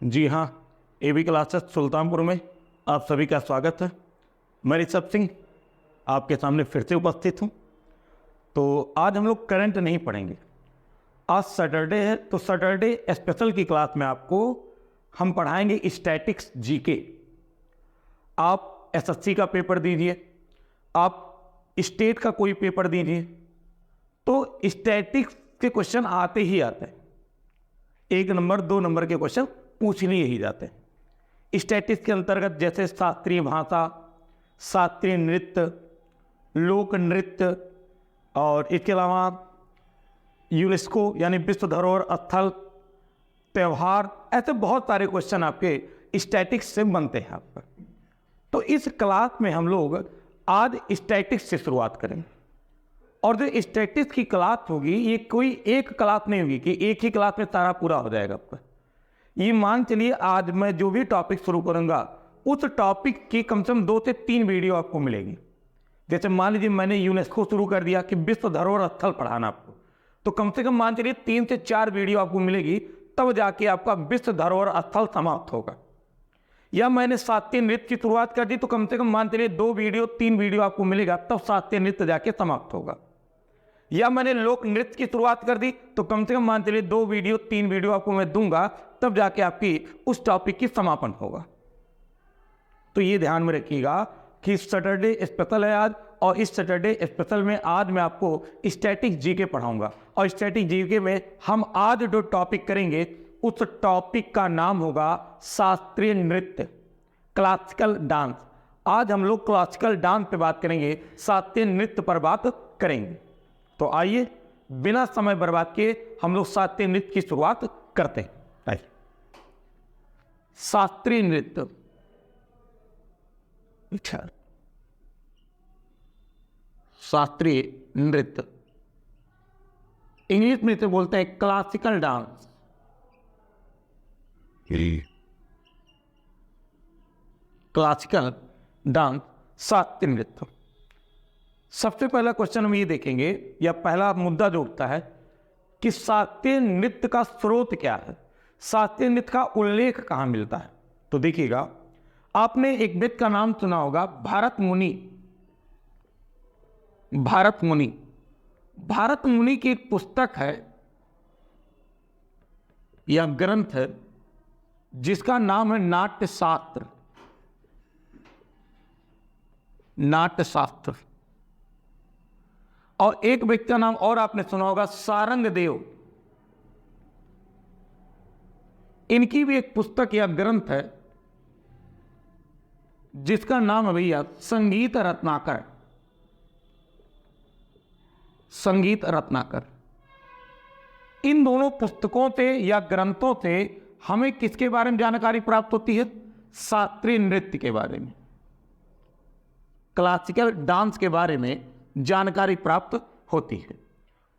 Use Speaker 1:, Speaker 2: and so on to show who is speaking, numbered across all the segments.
Speaker 1: जी हाँ, AB classes Sultanpur में आप सभी का स्वागत है। मैं ऋषभ सिंह आपके सामने फिर से उपस्थित हूँ। तो आज हम लोग करंट नहीं पढ़ेंगे। आज सैटरडे है, तो सैटरडे स्पेशल की क्लास में आपको हम पढ़ाएंगे स्टैटिक्स जीके। आप एसएससी का पेपर दीजिए, आप स्टेट का कोई पेपर दीजिए, तो स्टैटिक्स के क्वेश्चन आते ही आते हैं। 1 नंबर 2 नंबर के क्वेश्चन पूछ लिए ही जाते हैं। स्टैटिक्स के अंतर्गत जैसे शास्त्रीय भाषा, शास्त्रीय नृत्य, लोक नृत्य और इसके अलावा यूनेस्को यानी विश्व धरोहर स्थल, त्यौहार, ऐसे बहुत सारे क्वेश्चन आपके स्टैटिक्स से बनते हैं आपका। तो इस क्लास में हम लोग आज स्टैटिक्स से शुरुआत करेंगे। और जो स्टैटिक्स की क्लास होगी ये कोई एक क्लास नहीं होगी कि एक ही क्लास में सारा पूरा हो जाएगा आपका। ये मान चलिए आज मैं जो भी टॉपिक शुरू करूंगा उस टॉपिक की कम से कम 2 से 3 वीडियो आपको मिलेगी। जैसे मान लीजिए मैंने यूनेस्को शुरू कर दिया कि विश्व धरोहर स्थल पढ़ाना आपको, तो कम से कम मान चलिए 3 से 4 वीडियो आपको मिलेगी, तब जाके आपका विश्व धरोहर स्थल समाप्त होगा। या मैंने शास्त्रीय नृत्य की शुरुआत कर दी तो कम से कम मान चलिए 2 वीडियो 3 वीडियो आपको मिलेगा, तब शास्त्रीय नृत्य जाके समाप्त होगा। या मैंने लोक नृत्य की शुरुआत कर दी तो कम से कम मान चलिए 2 वीडियो 3 वीडियो आपको मैं दूंगा, तब जाके आपकी उस टॉपिक की समापन होगा। तो ये ध्यान में रखिएगा कि सैटरडे स्पेशल है आज, और इस सैटरडे स्पेशल में आज मैं आपको स्टैटिक जीके पढ़ाऊंगा। और स्टैटिक जीके में हम आज जो टॉपिक करेंगे उस टॉपिक का नाम होगा शास्त्रीय नृत्य, क्लासिकल डांस। आज हम लोग क्लासिकल डांस पे बात करेंगे, शास्त्रीय नृत्य पर बात करेंगे। तो आइए बिना समय बर्बाद किए हम लोग शास्त्रीय नृत्य की शुरुआत करते हैं। आइए, शास्त्रीय नृत्य। अच्छा, शास्त्रीय नृत्य इंग्लिश में इसे बोलते हैं क्लासिकल डांस। क्लासिकल डांस, शास्त्रीय नृत्य। सबसे पहला क्वेश्चन हम ये देखेंगे, या पहला मुद्दा जो उठता है कि शास्त्रीय नृत्य का स्रोत क्या है, शास्त्रीय नृत्य का उल्लेख कहां मिलता है। तो देखिएगा, आपने एक व्यक्ति का नाम सुना होगा, भारत मुनि। भारत मुनि, भारत मुनि की एक पुस्तक है या ग्रंथ है जिसका नाम है नाट्य शास्त्र। नाट्य शास्त्र। और एक व्यक्ति का नाम और आपने सुना होगा, सारंग देव। इनकी भी एक पुस्तक या ग्रंथ है जिसका नाम है भैया संगीत रत्नाकर। संगीत रत्नाकर। इन दोनों पुस्तकों से या ग्रंथों से हमें किसके बारे में जानकारी प्राप्त होती है? शास्त्रीय नृत्य के बारे में, क्लासिकल डांस के बारे में जानकारी प्राप्त होती है।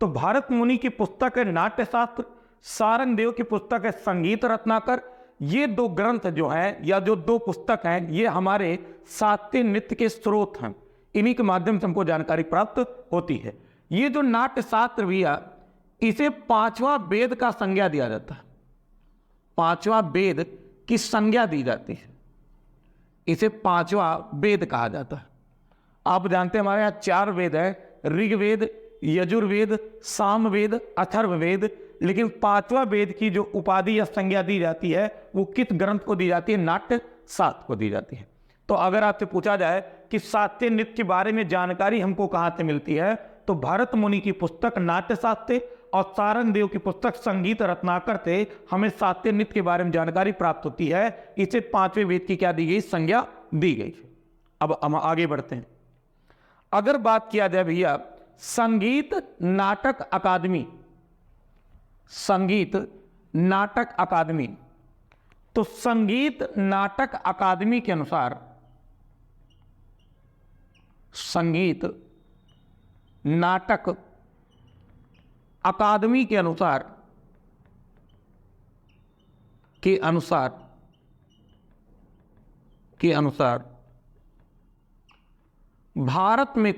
Speaker 1: तो भारत मुनि की पुस्तक है नाट्य शास्त्र, सारंग देव की पुस्तक है संगीत रत्नाकर। ये 2 ग्रंथ जो हैं या जो 2 पुस्तक हैं, ये हमारे शास्त्रीय नृत्य के स्रोत हैं। इन्हीं के माध्यम से हमको जानकारी प्राप्त होती है। ये जो नाट्य शास्त्र भैया, इसे 5वां वेद का संज्ञा दिया जाता है। 5वां वेद की संज्ञा दी जाती है, इसे 5वां वेद कहा जाता है। आप जानते हैं हमारे यहाँ 4 वेद है, ऋग्वेद, यजुर्वेद, सामवेद, अथर्ववेद। लेकिन 5वां वेद की जो उपाधि या संज्ञा दी जाती है वो किस ग्रंथ को दी जाती है? नाट्य शास्त्र को दी जाती है। तो अगर आपसे पूछा जाए कि शास्त्रीय नृत्य के बारे में जानकारी हमको कहां से मिलती है, तो भारत मुनि की पुस्तक नाट्य शास्त्र और सारंग देव की पुस्तक संगीत रत्नाकर से हमें शास्त्रीय नृत्य के बारे में जानकारी प्राप्त होती है। इसे 5वें वेद की क्या दी गई? संज्ञा दी गई। अब हम आगे बढ़ते हैं। अगर बात किया जाए भैया संगीत नाटक अकादमी, संगीत नाटक अकादमी, तो संगीत नाटक अकादमी के अनुसार, संगीत नाटक अकादमी के अनुसार भारत में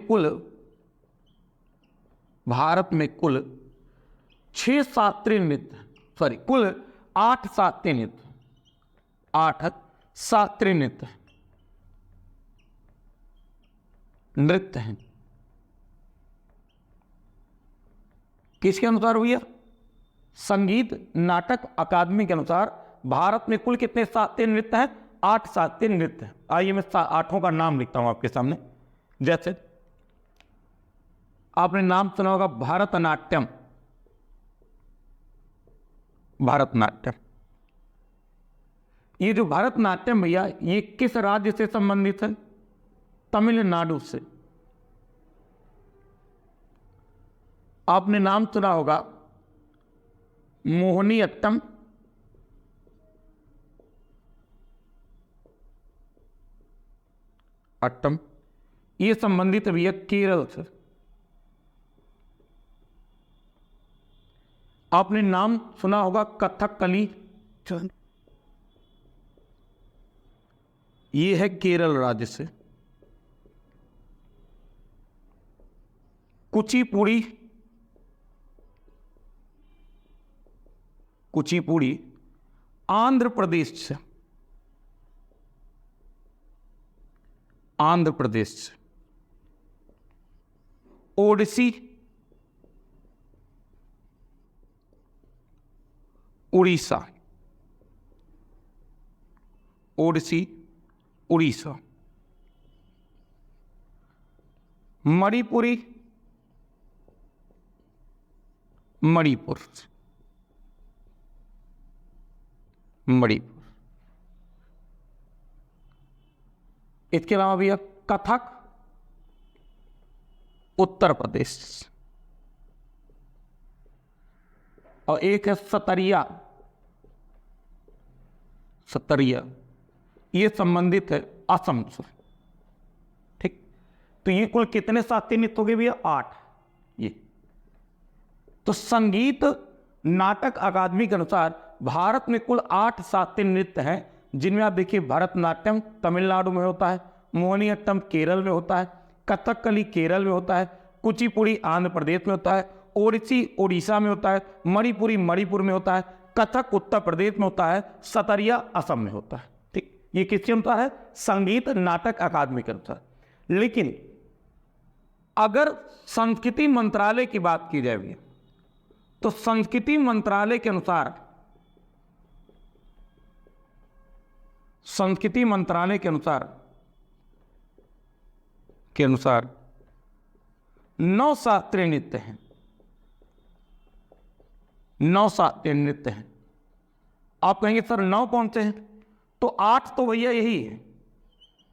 Speaker 1: कुल 6 शास्त्रीय नृत्य, कुल 8 शास्त्रीय नृत्य, 8 शास्त्रीय नृत्य हैं। किसके अनुसार भैया? संगीत नाटक अकादमी के अनुसार भारत में कुल कितने शास्त्रीय नृत्य हैं? 8 शास्त्रीय नृत्य हैं। आइए मैं 8 का नाम लिखता हूं आपके सामने। जैसे आपने नाम सुना होगा भरतनाट्यम। भरतनाट्यम, ये जो भरतनाट्यम भैया, ये किस राज्य से संबंधित है? तमिलनाडु से। आपने नाम सुना होगा मोहिनीअट्टम। अट्टम, ये संबंधित है भैया केरल से। आपने नाम सुना होगा कथकली। ये है केरल राज्य से। कुचिपुड़ी, कुचिपुड़ी आंध्र प्रदेश से। आंध्र प्रदेश से। ओडिसी उड़ीसा। ओडिसी उड़ीसा। मणिपुरी मणिपुर। मणिपुर। इसके अलावा भैया कथक उत्तर प्रदेश। और एक है सतरिया। सतरिया ये संबंधित है असम से। ठीक, तो ये कुल कितने शास्त्रीय नृत्य हो गए भैया? 8। ये तो संगीत नाटक अकादमी के अनुसार भारत में कुल 8 शास्त्रीय नृत्य हैं, जिनमें आप देखिए भरतनाट्यम तमिलनाडु में होता है, मोहिनीअट्टम केरल में होता है, कथकली केरल में होता है, कुचिपुड़ी आंध्र प्रदेश में होता है, ओडिसी उड़ीसा में होता है, मणिपुरी मणिपुर में होता है, कथक उत्तर प्रदेश में होता है, सतरिया असम में होता है। ठीक, ये किसके अनुसार है? संगीत नाटक अकादमी के अनुसार। लेकिन अगर संस्कृति मंत्रालय की बात की जाए भी, तो संस्कृति मंत्रालय के अनुसार, संस्कृति मंत्रालय के अनुसार 9 शास्त्रीय नृत्य हैं। 9 शास्त्रीय नृत्य हैं। आप कहेंगे सर 9 कौन से हैं? तो 8 तो भैया यही है।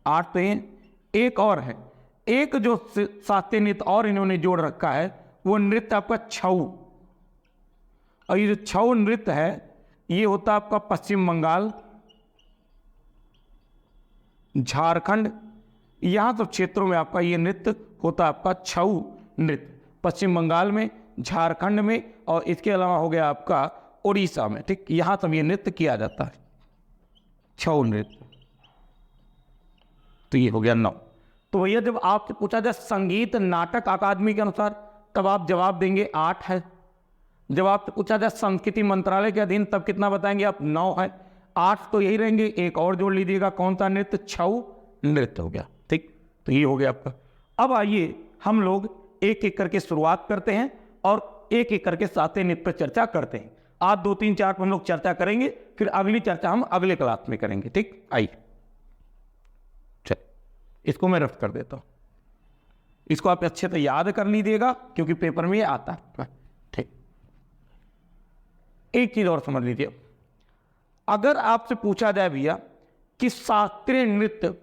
Speaker 1: 8 तो ये, एक और है। एक जो शास्त्रीय नृत्य और इन्होंने जोड़ रखा है वो नृत्य आपका छऊ। और ये जो छऊ नृत्य है ये होता है आपका पश्चिम बंगाल, झारखंड, यहाँ सब क्षेत्रों में आपका ये नृत्य होता है आपका छऊ नृत्य। पश्चिम बंगाल में, झारखंड में, और इसके अलावा हो गया आपका उड़ीसा में। ठीक, यहाँ सब ये नृत्य किया जाता है, छऊ नृत्य। तो ये हो गया 9। तो भैया जब आपसे पूछा जाए संगीत नाटक अकादमी के अनुसार, तब आप जवाब देंगे 8 है। जब आपसे पूछा जाए संस्कृति मंत्रालय के अधीन, तब कितना बताएंगे आप? 9 है। 8 तो यही रहेंगे, एक और जोड़ लीजिएगा। कौन सा नृत्य? छऊ नृत्य हो गया। ठीक, तो ये हो गया आपका। अब आइए हम लोग एक एक करके शुरुआत करते हैं और एक एक करके शास्त्रीय नृत्य पर चर्चा करते हैं। आज 2, 3, 4 पर हम लोग चर्चा करेंगे, फिर अगली चर्चा हम अगले क्लास में करेंगे। ठीक, आइए चल, इसको मैं रफ्त कर देता हूं। इसको आप अच्छे से याद कर लीजिएगा क्योंकि पेपर में ये आता है। ठीक, एक चीज और समझ लीजिए। अगर आपसे पूछा जाए भैया कि शास्त्रीय नृत्य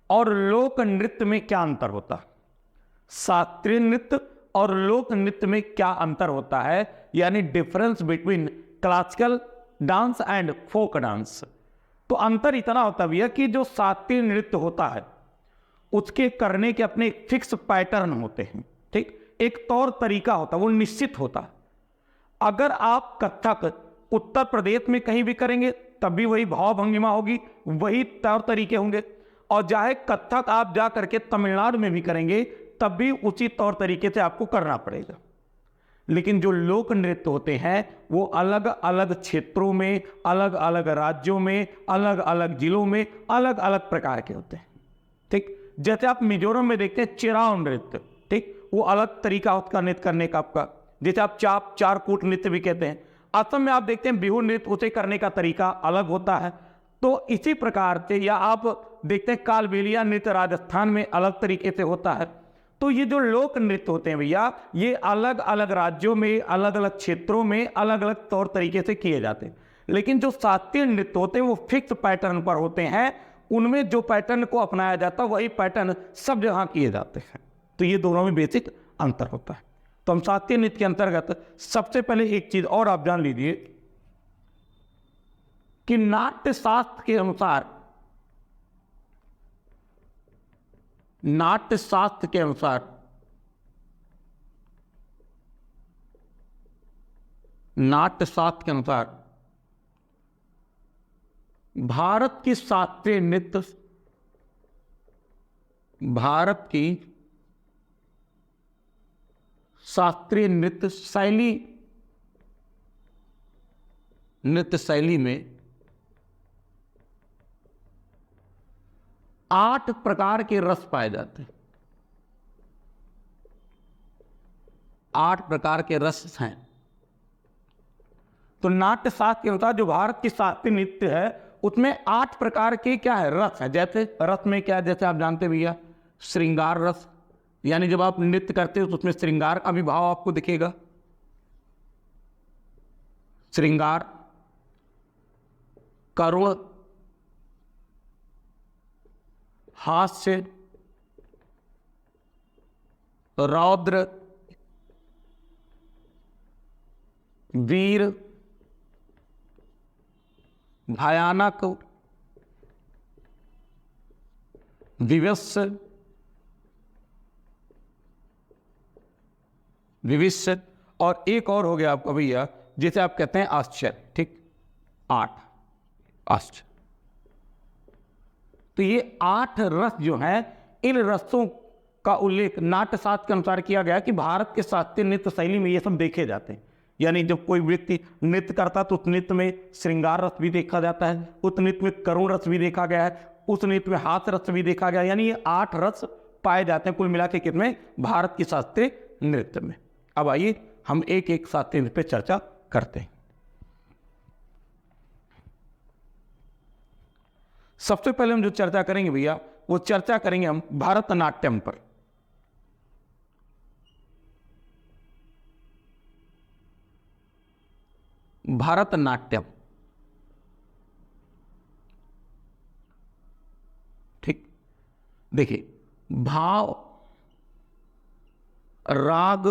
Speaker 1: और लोक नृत्य में क्या अंतर होता है, शास्त्रीय नृत्य और लोक नृत्य में क्या अंतर होता है, यानी difference between classical dance and folk dance, तो अंतर इतना होता है भैया कि जो शास्त्रीय नृत्य होता है उसके करने के अपने फिक्स पैटर्न होते हैं। ठीक, एक तौर तरीका होता है, वो निश्चित होता है। अगर आप कथक उत्तर प्रदेश में कहीं भी करेंगे तब भी वही भाव भंगिमा होगी, वही तौर तरीके होंगे, और चाहे कथक आप जा करके तमिलनाडु में भी करेंगे तब भी उसी तौर तरीके से आपको करना पड़ेगा। लेकिन जो लोक नृत्य होते हैं वो अलग अलग क्षेत्रों में, अलग अलग राज्यों में, अलग अलग जिलों में अलग अलग प्रकार के होते हैं। ठीक, जैसे आप मिजोरम में देखते हैं चिराव नृत्य, ठीक, वो अलग तरीका उसका नृत्य करने का आपका, जैसे आप चार कूट नृत्य भी कहते हैं। असम में आप देखते हैं बिहू नृत्य, उसे करने का तरीका अलग होता है। तो इसी प्रकार से, या आप देखते हैं कालबेलिया नृत्य राजस्थान में अलग तरीके से होता है। तो ये जो लोक नृत्य होते हैं भैया, ये अलग अलग राज्यों में, अलग अलग क्षेत्रों में अलग अलग तौर तरीके से किए जाते हैं। लेकिन जो शास्त्रीय नृत्य होते हैं वो फिक्स पैटर्न पर होते हैं, उनमें जो पैटर्न को अपनाया जाता है वही पैटर्न सब जगह किए जाते हैं। तो ये दोनों में बेसिक अंतर होता है। तो हम शास्त्रीय नृत्य के अंतर्गत सबसे पहले एक चीज और आप जान लीजिए कि नाट्य शास्त्र के अनुसार, नाट्य शास्त्र के अनुसार भारत की शास्त्रीय नृत्य, भारत की शास्त्रीय नृत्य शैली में 8 प्रकार के रस पाए जाते हैं। 8 प्रकार के रस हैं। तो नाट्य शास्त्र के अनुसार जो भारत की शास्त्रीय नृत्य है उसमें 8 प्रकार के क्या है, रस है। जैसे रस में क्या है, जैसे आप जानते भैया श्रृंगार रस, यानी जब आप नृत्य करते हो तो उसमें श्रृंगार का भी भाव आपको दिखेगा। श्रृंगार, करुण, हास्य, रौद्र, वीर, भयानक, विवश, और एक और हो गया आपका भैया जिसे आप कहते हैं आश्चर्य। ठीक, 8 आश्चर्य। तो ये 8 रस जो हैं, इन रसों का उल्लेख नाट्य शास्त्र के अनुसार किया गया कि भारत के शास्त्रीय नृत्य शैली में ये सब देखे जाते हैं। यानी जब कोई व्यक्ति नृत्य करता तो उस नृत्य में श्रृंगार रस भी देखा जाता है, उस नृत्य में करुण रस भी देखा गया है, उस नृत्य में हास्य रस भी देखा गया। यानी ये 8 रस पाए जाते हैं कुल मिला के कितने, भारत की शास्त्रीय नृत्य में। अब आइए हम एक एक शास्त्रीय नृत्य पे चर्चा करते हैं। सबसे पहले हम जो चर्चा करेंगे भैया, वो चर्चा करेंगे हम भरतनाट्यम पर। भरतनाट्यम, ठीक, देखिए भाव, राग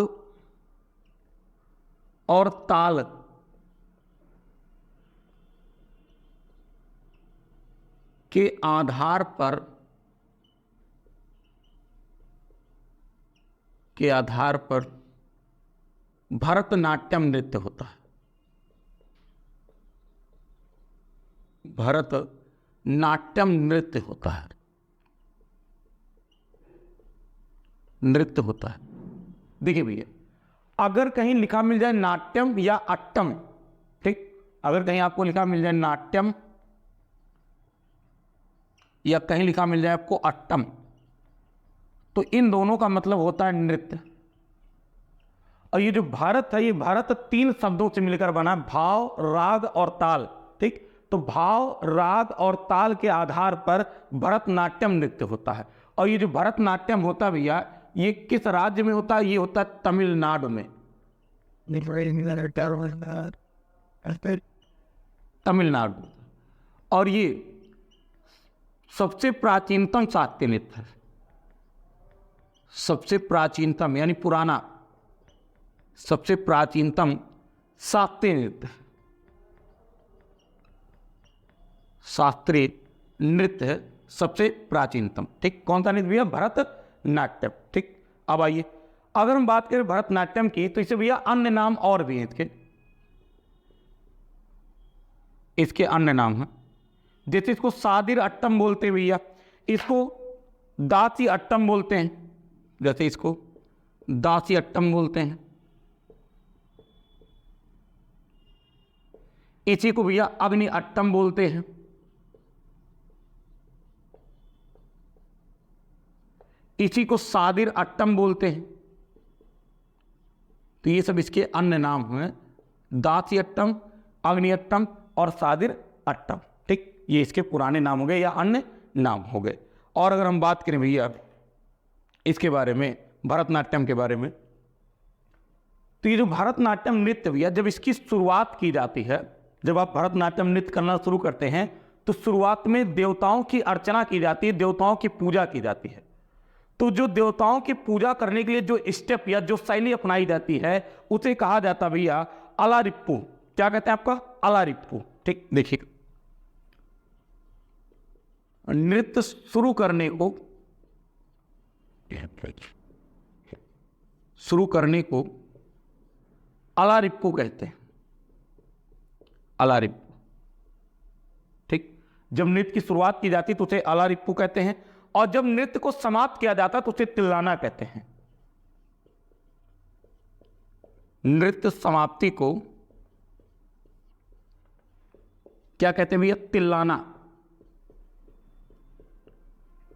Speaker 1: और ताल के आधार पर भरतनाट्यम नृत्य होता है। भरतनाट्यम नृत्य होता है, देखिए भैया, अगर कहीं लिखा मिल जाए नाट्यम या अट्टम, ठीक, अगर कहीं आपको लिखा मिल जाए नाट्यम या कहीं लिखा मिल जाए आपको अट्टम, तो इन दोनों का मतलब होता है नृत्य। और ये जो भारत है, ये भारत 3 शब्दों से मिलकर बना, भाव, राग और ताल। ठीक, तो भाव, राग और ताल के आधार पर भरतनाट्यम नृत्य होता है। और ये जो भरतनाट्यम होता है भैया, ये किस राज्य में होता है? ये होता है तमिलनाडु में। तमिलनाडु। और ये सबसे प्राचीनतम शास्त्रीय नृत्य है, सबसे प्राचीनतम यानी पुराना, सबसे प्राचीनतम शास्त्रीय नृत्य, शास्त्रीय नृत्य है सबसे प्राचीनतम। ठीक, कौन सा नृत्य भैया? भरतनाट्यम। ठीक, अब आइए, अगर हम बात करें भरतनाट्यम की, तो इसे भैया अन्य नाम और भी हैं इसके अन्य नाम हैं। जैसे इसको सादिर अट्टम बोलते हैं भैया, इसको दासी अट्टम बोलते हैं, जैसे इसको दासी अट्टम बोलते हैं, इसी को भैया अग्नि अट्टम बोलते हैं। इसी को सादिर अट्टम बोलते हैं। तो ये सब इसके अन्य नाम हुए, दासी अट्टम, अग्नि अट्टम और सादिर अट्टम। ठीक, ये इसके पुराने नाम हो गए या अन्य नाम हो गए। और अगर हम बात करें भैया इसके बारे में, भरतनाट्यम के बारे में, तो ये जो भरतनाट्यम नृत्य भैया, जब इसकी शुरुआत की जाती है, जब आप भरतनाट्यम नृत्य करना शुरू करते हैं तो शुरुआत में देवताओं की अर्चना की जाती है, देवताओं की पूजा की जाती है। तो जो देवताओं की पूजा करने के लिए जो स्टेप या जो शैली अपनाई जाती है उसे कहा जाता है भैया अलारिप्पू। क्या कहते हैं आपका? अलारिप्पू। ठीक, देखिए नृत्य शुरू करने को अलारिप्पू कहते हैं, अलारिप्पू। ठीक, जब नृत्य की शुरुआत की जाती तो उसे अलारिप्पू कहते हैं, और जब नृत्य को समाप्त किया जाता तो उसे तिल्लाना कहते हैं। नृत्य समाप्ति को क्या कहते हैं भैया? तिल्लाना।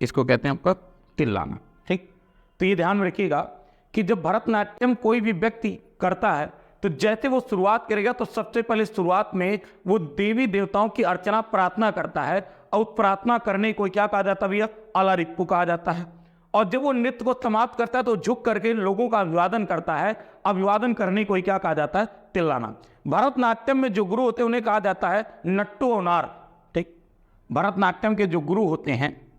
Speaker 1: इसको कहते हैं आपका तिल्लाना। ठीक, तो ये ध्यान में रखिएगा कि जब भरतनाट्यम कोई भी व्यक्ति करता है तो जैसे वो शुरुआत करेगा तो सबसे पहले शुरुआत में वो देवी देवताओं की अर्चना प्रार्थना करता है, और प्रार्थना करने को क्या कहा जाता है भैया? अलारिप्पू कहा जाता है। और जब वो नृत्य को समाप्त करता है तो झुक करके लोगों का अभिवादन करता है, अभिवादन करने को क्या कहा जाता है? तिल्लाना। भरतनाट्यम में जो गुरु होते हैं उन्हें कहा जाता है नट्टू औनार। ठीक, भरतनाट्यम के जो गुरु होते हैं,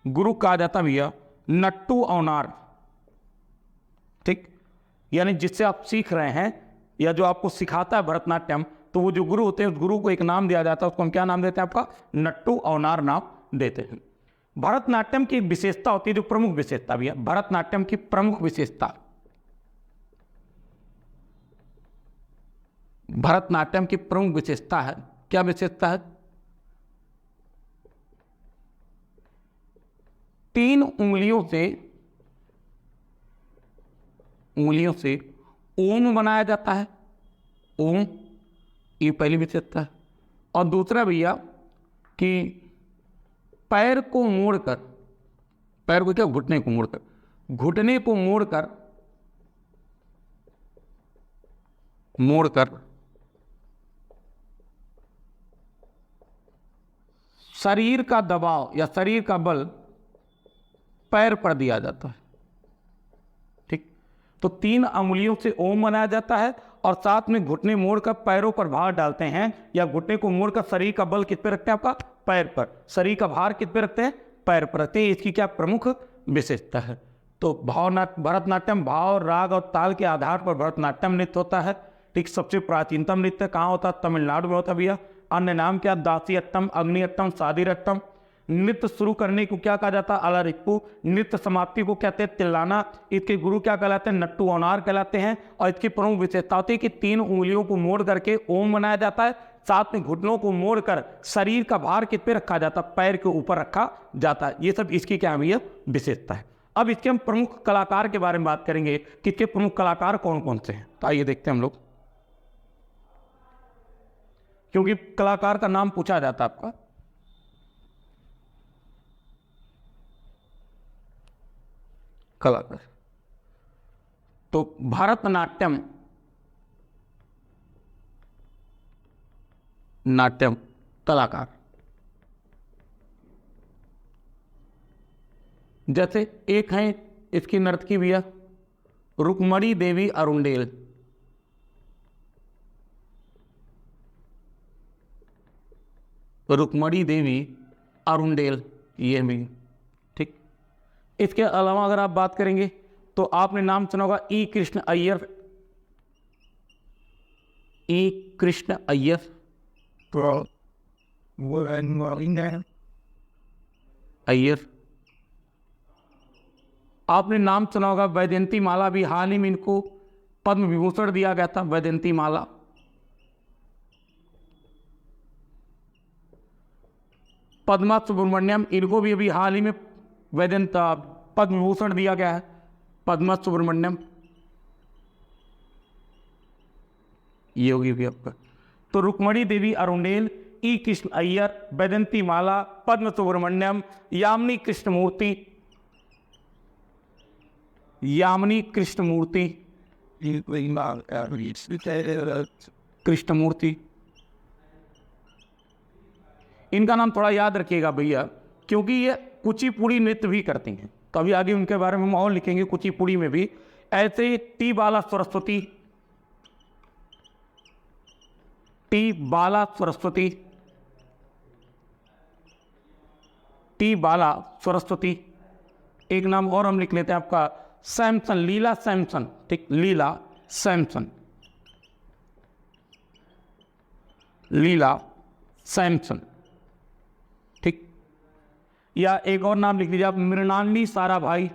Speaker 1: गुरु कहा जाता भैया नट्टू औनार। ठीक, यानी जिससे आप सीख रहे हैं या जो आपको सिखाता है भरतनाट्यम, तो वो जो गुरु होते हैं उस गुरु को एक नाम दिया जाता है, उसको हम क्या नाम देते हैं? आपका नट्टू औनार नाम देते हैं। भरतनाट्यम की एक विशेषता होती है, जो प्रमुख विशेषता भैया, भरतनाट्यम की प्रमुख विशेषता, भरतनाट्यम की प्रमुख विशेषता है, क्या विशेषता है? 3 उंगलियों से ओम बनाया जाता है। ओम, ये पहली विशेषता है। और दूसरा भैया कि पैर को मोड़कर, पैर को क्या? घुटने को मोड़कर, घुटने को मोड़कर शरीर का दबाव या शरीर का बल पैर पर दिया जाता है। ठीक, तो 3 अंगुलियों से ओम बनाया जाता है और साथ में घुटने मोड़कर पैरों पर भार डालते हैं, या घुटने को मोड़कर शरीर का बल किस पे रखते हैं? आपका पैर पर। शरीर का भार किस पे रखते हैं? पैर पर रखते हैं। इसकी क्या प्रमुख विशेषता है? तो भरतनाट्यम भाव, राग और ताल के आधार पर भरतनाट्यम नृत्य होता है। ठीक, सबसे प्राचीनतम नृत्य कहाँ होता है? तमिलनाडु में होता है भैया। अन्य नाम क्या? दासी अट्टम, अग्नि अट्टम, सादिर अट्टम। नृत्य शुरू करने को क्या कहा जाता है? अलारिप्पू। नृत्य समाप्ति को कहते हैं तिल्लाना। इसके गुरु क्या कहलाते हैं? नट्टू औनार कहलाते हैं। और इसकी प्रमुख विशेषता होती है कि 3 उंगलियों को मोड़ करके ओम बनाया जाता है, साथ में घुटनों को मोड़कर शरीर का भार किस पे रखा जाता है? पैर के ऊपर रखा जाता है। ये सब इसकी क्या है? विशेषता है। अब इसके हम प्रमुख कलाकार के बारे में बात करेंगे कि इसके प्रमुख कलाकार कौन कौन से हैं। तो आइए देखते हैं हम लोग, क्योंकि कलाकार का नाम पूछा जाता है आपका। कलाकार, तो भरतनाट्यम कलाकार, जैसे एक हैं इसकी नर्तकी भैया रुक्मणी देवी अरुंडेल। रुक्मणी देवी अरुंडेल, ये भी। ठीक, इसके अलावा अगर आप बात करेंगे तो आपने नाम सुना होगा ई कृष्ण अय्यर। ई कृष्ण अय्यर, अय्यर। आपने नाम सुना होगा वैजयंती माला, भी हाल ही में इनको पद्म विभूषण दिया गया था, वैजयंती माला। पद्मा सुब्रमण्यम, इनको भी अभी हाल ही में पद्म विभूषण दिया गया है, पद्मा सुब्रमण्यम। ये होगी भी आपका। तो रुक्मणी देवी अरुंडेल, ई कृष्ण अय्यर, वैजंती माला, पद्म सुब्रमण्यम, यामिनी कृष्णमूर्ति, यामिनी कृष्णमूर्ति, कृष्णमूर्ति, इनका नाम थोड़ा याद रखिएगा भैया, क्योंकि ये कुचिपुड़ी नृत्य भी करती हैं। तो अभी आगे उनके बारे में हम और लिखेंगे कुचिपुड़ी में भी। ऐसे टी बाला सरस्वती, टी बाला सरस्वती, टी बाला सरस्वती। एक नाम और हम लिख लेते हैं आपका सैमसन, लीला सैमसन, ठीक, लीला सैमसन, लीला सैमसन, ठीक। या एक और नाम लिख लीजिए आप, मृणालिनी साराभाई,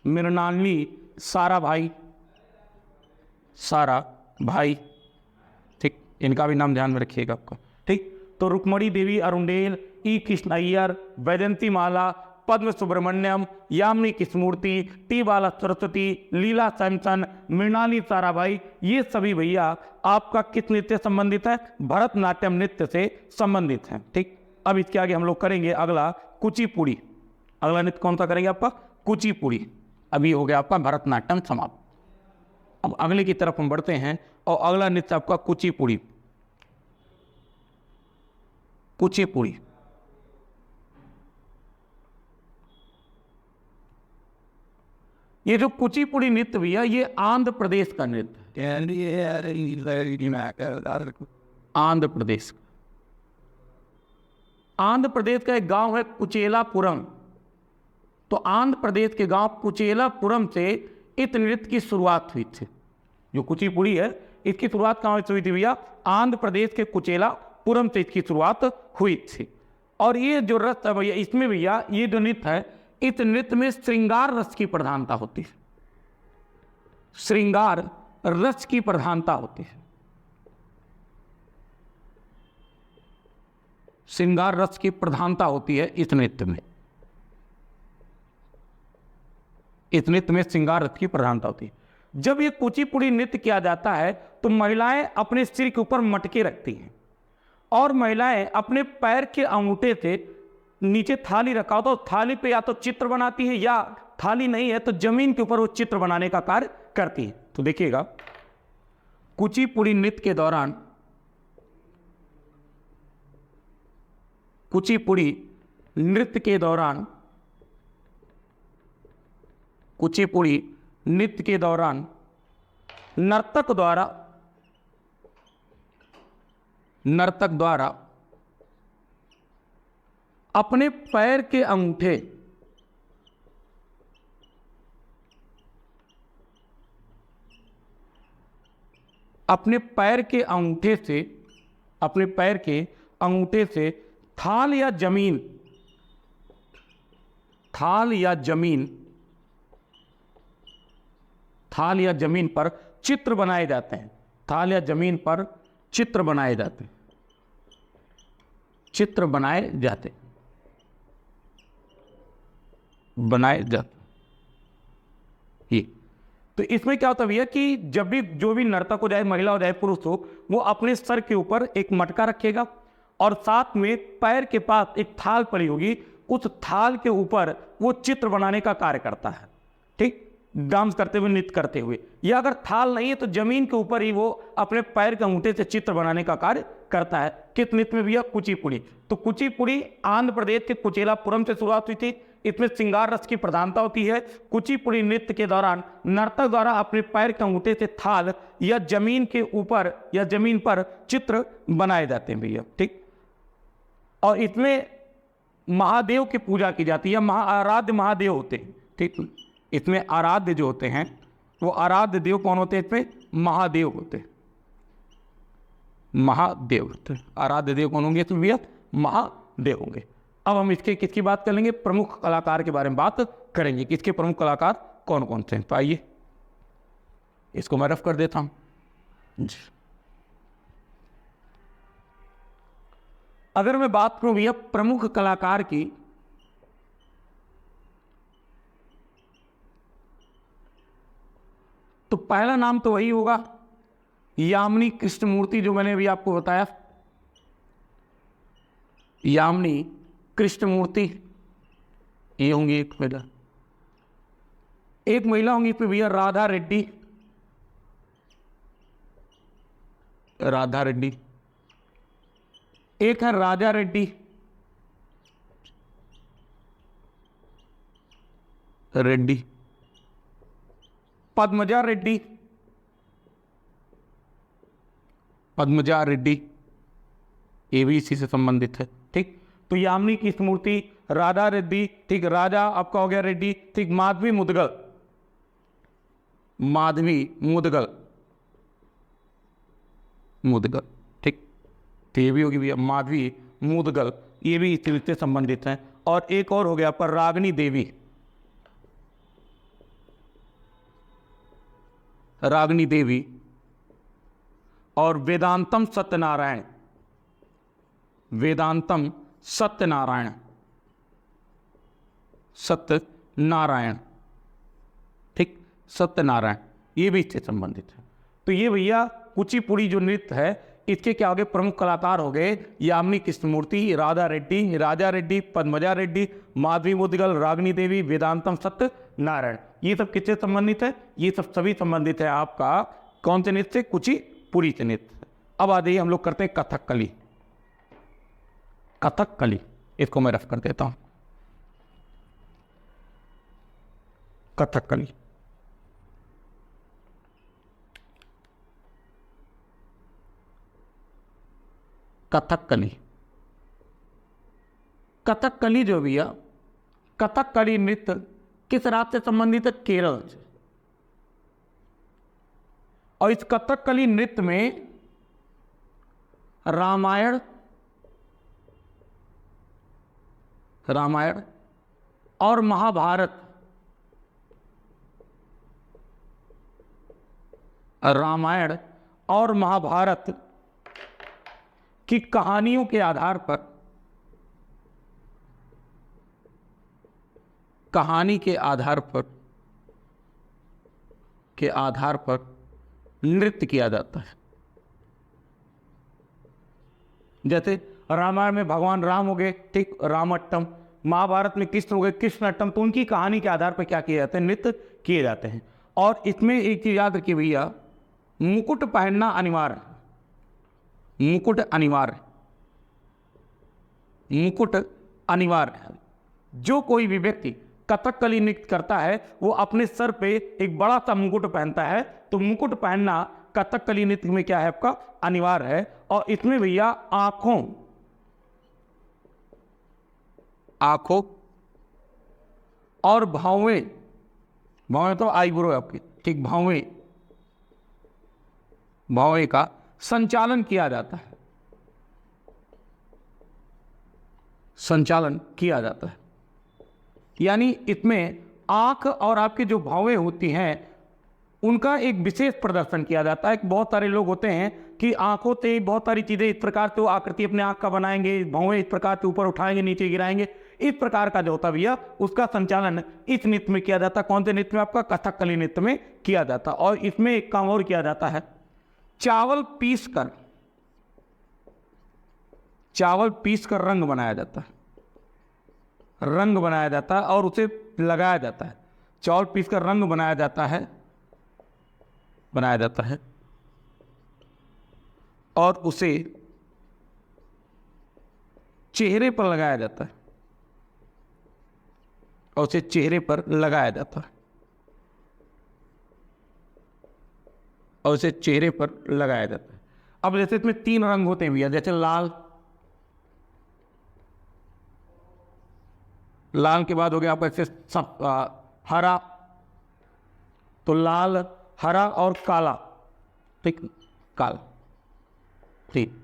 Speaker 1: मृणालिनी साराभाई, साराभाई, ठीक, इनका भी नाम ध्यान में रखिएगा आपका, ठीक। तो रुक्मणी देवी अरुंडेल, ई कृष्ण अय्यर, वैजंती माला, पद्म सुब्रमण्यम, यामिनी कृष्णमूर्ति, टी बाला सरस्वती, लीला सैमसन, मृणालिनी साराभाई, ये सभी भैया आपका किस नृत्य से संबंधित है? भरतनाट्यम नृत्य से संबंधित है, ठीक। अब इसके आगे हम लोग करेंगे अगला कुचिपुड़ी। अगला नृत्य कौन सा करेंगे आपका? कुचिपुड़ी। अभी हो गया आपका भरतनाट्यम समाप्त। अब अगले की तरफ हम बढ़ते हैं और अगला नृत्य आपका कुचिपुड़ी। कुचिपुड़ी, ये जो कुचिपुड़ी नृत्य भैया ये आंध्र प्रदेश का नृत्य है। आंध्र प्रदेश, आंध्र प्रदेश का एक गांव है कुचेलापुरम। तो आंध्र प्रदेश के गांव कुचेलापुरम से इस नृत्य की शुरुआत हुई थी। जो कुचिपुड़ी है इसकी शुरुआत कहाँ से हुई थी भैया? आंध्र प्रदेश के कुचेलापुरम से इसकी शुरुआत हुई थी। और ये जो रस है भैया, इसमें भैया ये जो नृत्य है, इस नृत्य में श्रृंगार रस की प्रधानता होती है। श्रृंगार रस की प्रधानता होती है। श्रृंगार रस की प्रधानता होती है इस नृत्य में। इस नृत्य में श्रृंगार रस की प्रधानता होती है। जब ये कुचिपुड़ी नृत्य किया जाता है तो महिलाएं अपने सिर के ऊपर मटके रखती हैं और महिलाएं अपने पैर के अंगूठे से नीचे थाली रखा होता है, थाली पे या तो चित्र बनाती है या थाली नहीं है तो जमीन के ऊपर वो चित्र बनाने का कार्य करती है। तो देखिएगा, कुचिपुड़ी नृत्य के दौरान, कुचिपुड़ी नृत्य के दौरान, कुचिपुड़ी नृत्य के दौरान नर्तक द्वारा अपने पैर के अंगूठे अपने पैर के अंगूठे से थाल या जमीन पर चित्र बनाए जाते हैं। थाल या जमीन पर चित्र बनाए जाते हैं। ये तो इसमें क्या होता है भैया कि जब भी जो भी नर्तक हो, चाहे महिला हो चाहे पुरुष हो, वो अपने सर के ऊपर एक मटका रखेगा और साथ में पैर के पास एक थाल पड़ी होगी, उस थाल के ऊपर वो चित्र बनाने का कार्य करता है, ठीक, डांस करते हुए, नृत्य करते हुए। या अगर थाल नहीं है तो जमीन के ऊपर ही वो अपने पैर के अंगूठे से चित्र बनाने का कार्य करता है। किस नृत्य में भैया? कुचिपुड़ी। तो कुचिपुड़ी आंध्र प्रदेश के कुचेलापुरम से शुरुआत हुई थी। इसमें श्रृंगार रस की प्रधानता होती है। कुचिपुड़ी नृत्य के दौरान नर्तक द्वारा अपने पैर के अंगूठे से थाल या जमीन के ऊपर या जमीन पर चित्र बनाए जाते हैं भैया, ठीक। और इसमें महादेव की पूजा की जाती है। आराध्य महादेव होते हैं, ठीक। इसमें आराध्य जो होते हैं वो आराध्य देव कौन होते हैं? इसमें महादेव होते हैं। महादेव होते हैं। आराध्य देव कौन होंगे? इसमें भैया महादेव होंगे। अब हम इसके किसकी बात कर लेंगे? प्रमुख कलाकार के बारे में बात करेंगे। किसके प्रमुख कलाकार कौन कौन से हैं? तो आइए इसको मैं रफ कर देता हूं जी। अगर मैं बात करूं भैया प्रमुख कलाकार की, तो पहला नाम तो वही होगा यामिनी कृष्णमूर्ति जो मैंने अभी आपको बताया, यामिनी कृष्णमूर्ति, ये होंगी एक महिला। एक महिला होंगी फिर भैया राधा रेड्डी, राधा रेड्डी। एक है राजा रेड्डी, रेड्डी। पद्मजा रेड्डी, पद्मजा रेड्डी, ये भी इसी से संबंधित है। ठीक, तो यामिनी कृष्णमूर्ति, राधा रेड्डी, ठीक, राजा आपका हो गया रेड्डी, ठीक। माधवी मुदगल, माधवी मुदगल, मुदगल, ठीक। तो ये भी होगी भैया माधवी मुदगल, ये भी इसी से संबंधित है। और एक और हो गया आपका रागिनी देवी, रागिनी देवी। और वेदांतम सत्यनारायण, वेदांतम सत्यनारायण, सत्यनारायण, ठीक, सत्यनारायण, ये भी इससे संबंधित है। तो ये भैया कुचिपुड़ी जो नृत्य है, इसके क्या हो गए प्रमुख कलाकार हो गए यामिनी कृष्णमूर्ति, राधा रेड्डी, राजा रेड्डी, पद्मजा रेड्डी, माधवी मुदगल, रागिनी देवी, वेदांतम सत्यनारायण। ये सब किससे संबंधित है? ये सब सभी संबंधित है आपका कौन से नृत्य से? कुचिपुड़ी से नृत्य। अब आ जाइए हम लोग करते हैं कथकली। कथकली, इसको मैं रफ कर देता हूं। कथकली, कथकली, कथकली जो भैया, कथकली नृत्य किस राज्य से संबंधित है? केरल से। और इस कथकली नृत्य में रामायण, रामायण और महाभारत, रामायण और महाभारत की कहानियों के आधार पर, कहानी के आधार पर नृत्य किया जाता है। जैसे रामायण में भगवान राम हो गए, ठीक, रामअट्टम। महाभारत में कृष्ण हो गए, कृष्णअट्टम। तो उनकी कहानी के आधार पर क्या किए जाते हैं? नृत्य किए जाते हैं। और इसमें एक चीज याद रखिए भैया, मुकुट पहनना अनिवार्य है, मुकुट अनिवार्य, मुकुट अनिवार्य है। जो कोई भी व्यक्ति कथकली नृत्य करता है वो अपने सर पे एक बड़ा सा मुकुट पहनता है। तो मुकुट पहनना कथकली नृत्य में क्या है आपका? अनिवार्य है। और इसमें भैया आंखों, आंखों और भावें, भावें तो आईब्रो है आपकी, ठीक, भावें, भावें का संचालन किया जाता है, संचालन किया जाता है। यानी इसमें आंख और आपके जो भावें होती हैं उनका एक विशेष प्रदर्शन किया जाता है। बहुत सारे लोग होते हैं कि आंखों से बहुत सारी चीजें इस प्रकार से वो आकृति अपने आंख का बनाएंगे, भावें इस प्रकार से ऊपर उठाएंगे, नीचे गिराएंगे। इस प्रकार का जो होता भैया उसका संचालन इस नृत्य में किया जाता है। कौन से नृत्य में? आपका कथकली नृत्य में किया जाता है। और इसमें एक काम और किया जाता है, चावल पीस कर, चावल पीस कर रंग बनाया जाता है, रंग बनाया जाता है और उसे लगाया जाता है। चावल पीस कर रंग बनाया जाता है, बनाया जाता है और उसे चेहरे पर लगाया जाता है, और उसे चेहरे पर लगाया जाता है, और उसे चेहरे पर लगाया जाता है। अब जैसे इसमें 3 रंग होते हैं भैया, जैसे लाल, लाल के बाद हो गया आपका ऐसे हरा, तो लाल, हरा और काला, ठीक, काला, ठीक।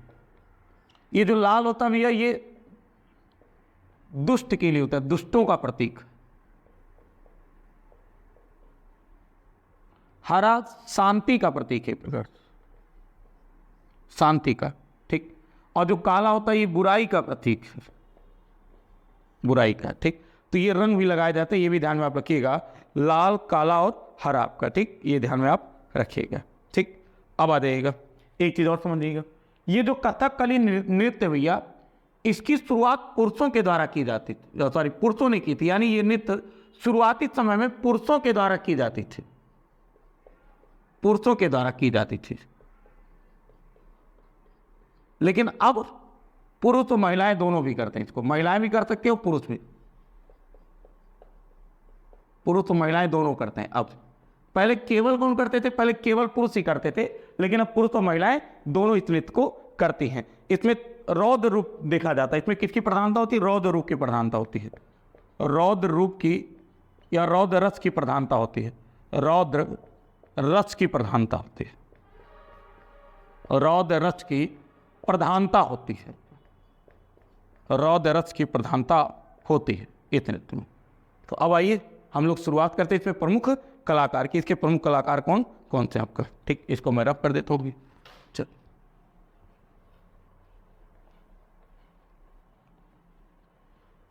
Speaker 1: ये जो लाल होता है भैया ये दुष्ट के लिए होता है, दुष्टों का प्रतीक। हरा शांति का प्रतीक है, प्रकार शांति का, ठीक। और जो काला होता है ये बुराई का प्रतीक है, बुराई का, ठीक। तो ये रंग भी लगाए जाते हैं, ये भी ध्यान में आप रखिएगा, लाल, काला और हरा आपका, ठीक, ये ध्यान में आप रखिएगा, ठीक। अब आ जाइएगा एक चीज और समझिएगा, ये जो कथकली नृत्य भैया, इसकी शुरुआत पुरुषों के द्वारा की जाती थी, सॉरी पुरुषों ने की थी, यानी ये नृत्य शुरुआती समय में पुरुषों के द्वारा की जाती थी, पुरुषों के द्वारा की जाती थी। लेकिन अब पुरुष और महिलाएं दोनों भी करते हैं इसको, महिलाएं भी कर सकते हैं और पुरुष भी, पुरुष और महिलाएं दोनों करते हैं। अब पहले केवल कौन करते थे? पहले केवल पुरुष ही करते थे, लेकिन अब पुरुष और महिलाएं दोनों इस नृत्य को करती हैं। इसमें रौद्र रूप देखा जाता है। इसमें किसकी प्रधानता होती है? रौद्र रूप की प्रधानता होती है, रौद्र रूप की या रौद्र रस की प्रधानता होती है, रौद्र रस की प्रधानता होती है, रौद्र रस की प्रधानता होती है, रौद्र रस की प्रधानता होती है इस नृत्य में। तो अब आइए हम लोग शुरुआत करते हैं इसमें प्रमुख कलाकार की। इसके प्रमुख कलाकार कौन कौन से आपका, ठीक, इसको मैं रफ कर देता हूँ। चल,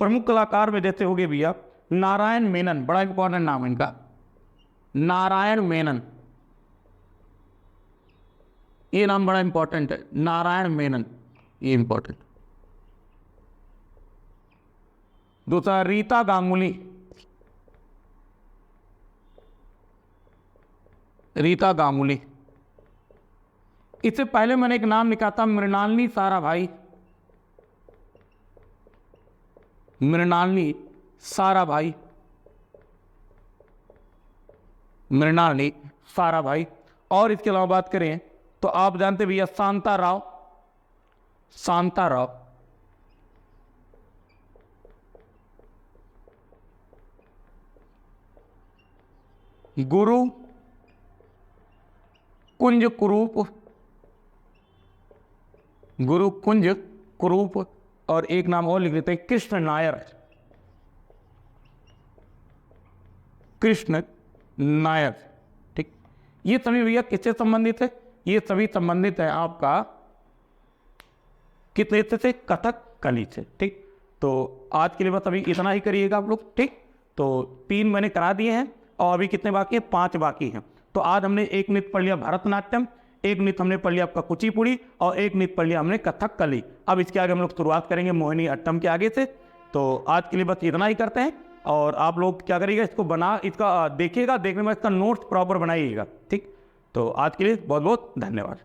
Speaker 1: प्रमुख कलाकार में जैसे हो गए भैया नारायण मेनन, बड़ा इंपॉर्टेंट नाम है इनका, नारायण मेनन, ये नाम बड़ा इंपॉर्टेंट है, नारायण मेनन, ये इंपॉर्टेंट। दूसरा रीता गांगुली, रीता गांगुली। इससे पहले मैंने एक नाम लिखा था मृणालिनी साराभाई, मृणालिनी साराभाई, मृणालिनी साराभाई। और इसके अलावा बात करें तो आप जानते भैया शांता राव, शांता राव, गुरु कुंज कुरूप, गुरु कुंज कुरूप। और एक नाम और लिख देते हैं कृष्ण नायर, कृष्ण नायर, ठीक। ये सभी भैया किससे संबंधित है? ये सभी संबंधित है आपका किस नृत्य से? कथक कली से, ठीक। तो आज के लिए बस अभी इतना ही करिएगा आप लोग, ठीक। तो 3 मैंने करा दिए हैं और अभी कितने बाकी हैं? 5 बाकी हैं। तो आज हमने एक नृत्य पढ़ लिया भरतनाट्यम, एक नृत्य हमने पढ़ लिया आपका कुचिपुड़ी, और एक नृत्य पढ़ लिया हमने कथक कली। अब इसके आगे हम लोग शुरुआत करेंगे मोहिनी अट्टम के आगे से। तो आज के लिए बस इतना ही करते हैं। और आप लोग क्या करिएगा, इसको बना, इसका देखिएगा, देखने में इसका नोट्स प्रॉपर बनाइएगा, ठीक। तो आज के लिए बहुत बहुत धन्यवाद।